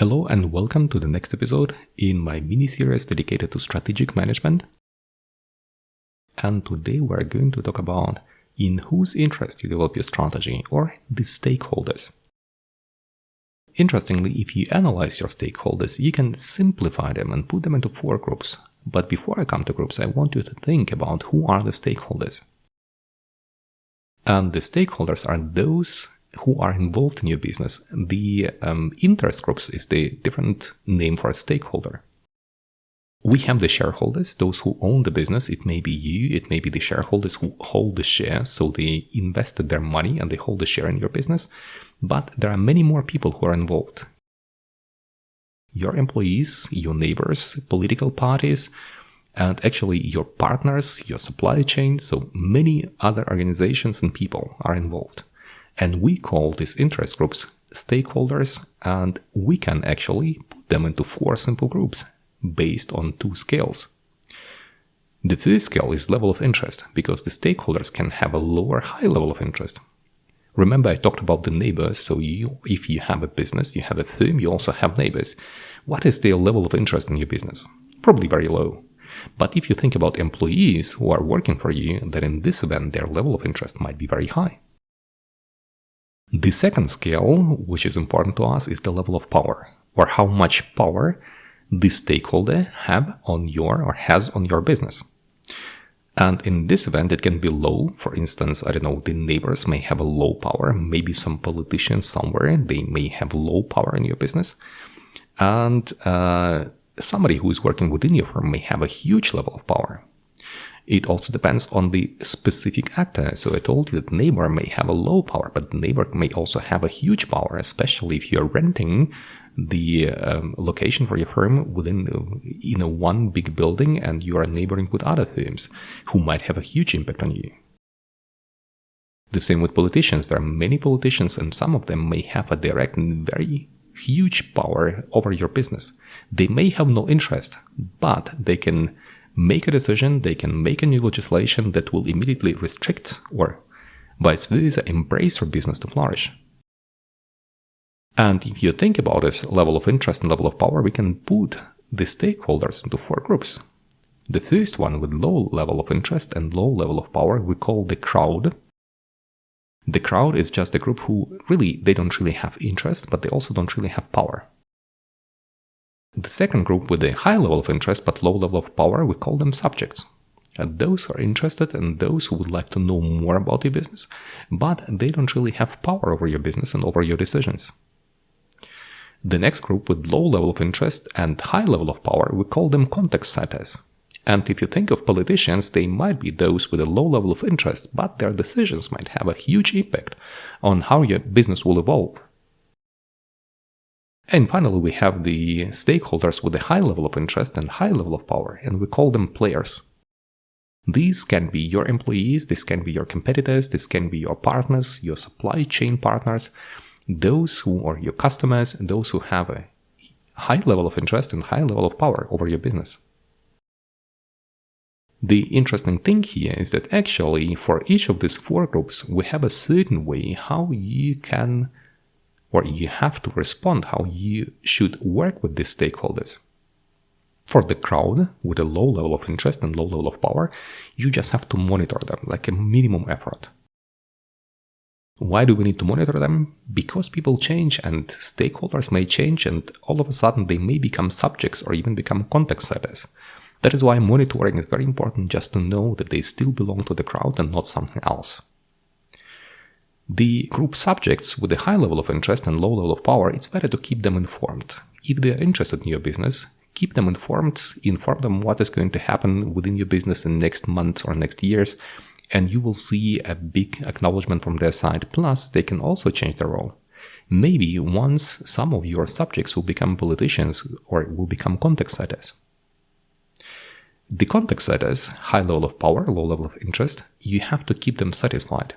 Hello and welcome to the next episode in my mini-series dedicated to strategic management. And today we're going to talk about in whose interest you develop your strategy, or the stakeholders. Interestingly, if you analyze your stakeholders, you can simplify them and put them into 4 groups. But before I come to groups, I want you to think about who are the stakeholders. And the stakeholders are those who are involved in your business. The interest groups is the different name for a stakeholder. We have the shareholders, those who own the business. It may be you, it may be the shareholders who hold the share, so they invested their money and they hold the share in your business. But there are many more people who are involved. Your employees, your neighbors, political parties, and actually your partners, your supply chain, so many other organizations and people are involved. And we call these interest groups stakeholders, and we can actually put them into 4 simple groups based on 2 scales. The first scale is level of interest, because the stakeholders can have a low or high level of interest. Remember, I talked about the neighbors, so if you have a business, you have a firm, you also have neighbors. What is their level of interest in your business? Probably very low. But if you think about employees who are working for you, then in this event, their level of interest might be very high. The second scale, which is important to us, is the level of power, or how much power the stakeholder has on your business. And in this event, it can be low. For instance, the neighbors may have a low power. Maybe some politicians somewhere, they may have low power in your business. And somebody who is working within your firm may have a huge level of power. It also depends on the specific actor. So I told you that neighbor may have a low power, but neighbor may also have a huge power, especially if you're renting the location for your firm within one big building and you are neighboring with other firms who might have a huge impact on you. The same with politicians. There are many politicians and some of them may have a direct and very huge power over your business. They may have no interest, but they can make a decision, they can make a new legislation that will immediately restrict or vice versa embrace your business to flourish. And if you think about this level of interest and level of power, we can put the stakeholders into 4 groups. The first one with low level of interest and low level of power we call the crowd. The crowd is just a group who they don't really have interest, but they also don't really have power. The second group with a high level of interest but low level of power, we call them subjects. And those who are interested and those who would like to know more about your business, but they don't really have power over your business and over your decisions. The next group with low level of interest and high level of power, we call them context setters. And if you think of politicians, they might be those with a low level of interest, but their decisions might have a huge impact on how your business will evolve. And finally, we have the stakeholders with a high level of interest and high level of power, and we call them players. These can be your employees, this can be your competitors, this can be your partners, your supply chain partners, those who are your customers, and those who have a high level of interest and high level of power over your business. The interesting thing here is that actually for each of these 4 groups, we have a certain way how you can or you have to respond, how you should work with these stakeholders. For the crowd with a low level of interest and low level of power, you just have to monitor them like a minimum effort. Why do we need to monitor them? Because people change and stakeholders may change, and all of a sudden they may become subjects or even become context setters. That is why monitoring is very important, just to know that they still belong to the crowd and not something else. The group subjects with a high level of interest and low level of power, it's better to keep them informed. If they are interested in your business, keep them informed, inform them what is going to happen within your business in next months or next years, and you will see a big acknowledgement from their side. Plus, they can also change their role. Maybe once some of your subjects will become politicians or will become context setters. The context setters, high level of power, low level of interest, you have to keep them satisfied.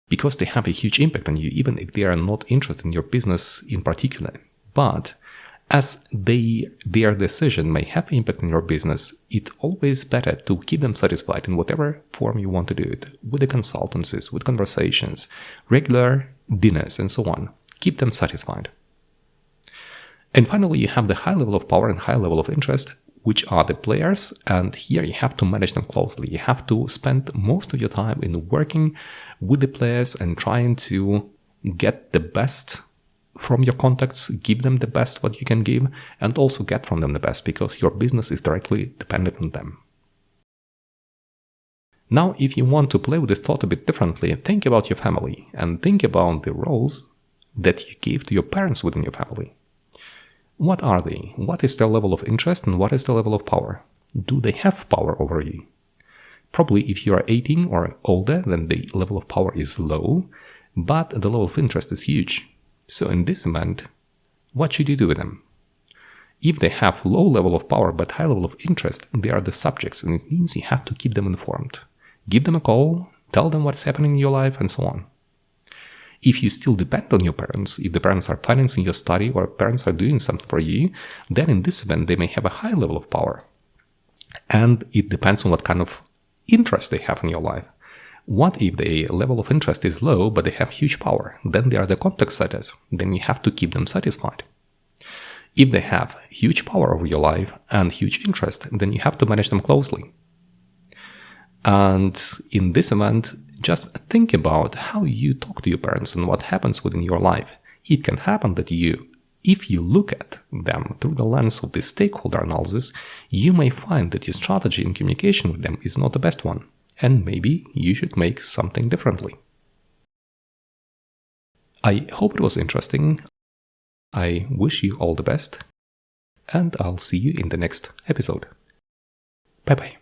Because they have a huge impact on you, even if they are not interested in your business in particular. But as their decision may have impact on your business, it's always better to keep them satisfied in whatever form you want to do it, with the consultancies, with conversations, regular dinners, and so on. Keep them satisfied. And finally, you have the high level of power and high level of interest, which are the players. And here you have to manage them closely. You have to spend most of your time in working with the players and trying to get the best from your contacts, give them the best what you can give, and also get from them the best, because your business is directly dependent on them. Now, if you want to play with this thought a bit differently, think about your family and think about the roles that you give to your parents within your family. What are they? What is their level of interest and what is the level of power? Do they have power over you? Probably if you are 18 or older, then the level of power is low, but the level of interest is huge. So in this event, what should you do with them? If they have low level of power but high level of interest, they are the subjects, and it means you have to keep them informed. Give them a call, tell them what's happening in your life, and so on. If you still depend on your parents, if the parents are financing your study or parents are doing something for you, then in this event they may have a high level of power. And it depends on what kind of interest they have in your life. What if the level of interest is low, but they have huge power? Then they are the contact setters. Then you have to keep them satisfied. If they have huge power over your life and huge interest, then you have to manage them closely. And in this event, just think about how you talk to your parents and what happens within your life. It can happen that if you look at them through the lens of the stakeholder analysis, you may find that your strategy in communication with them is not the best one. And maybe you should make something differently. I hope it was interesting. I wish you all the best. And I'll see you in the next episode. Bye-bye.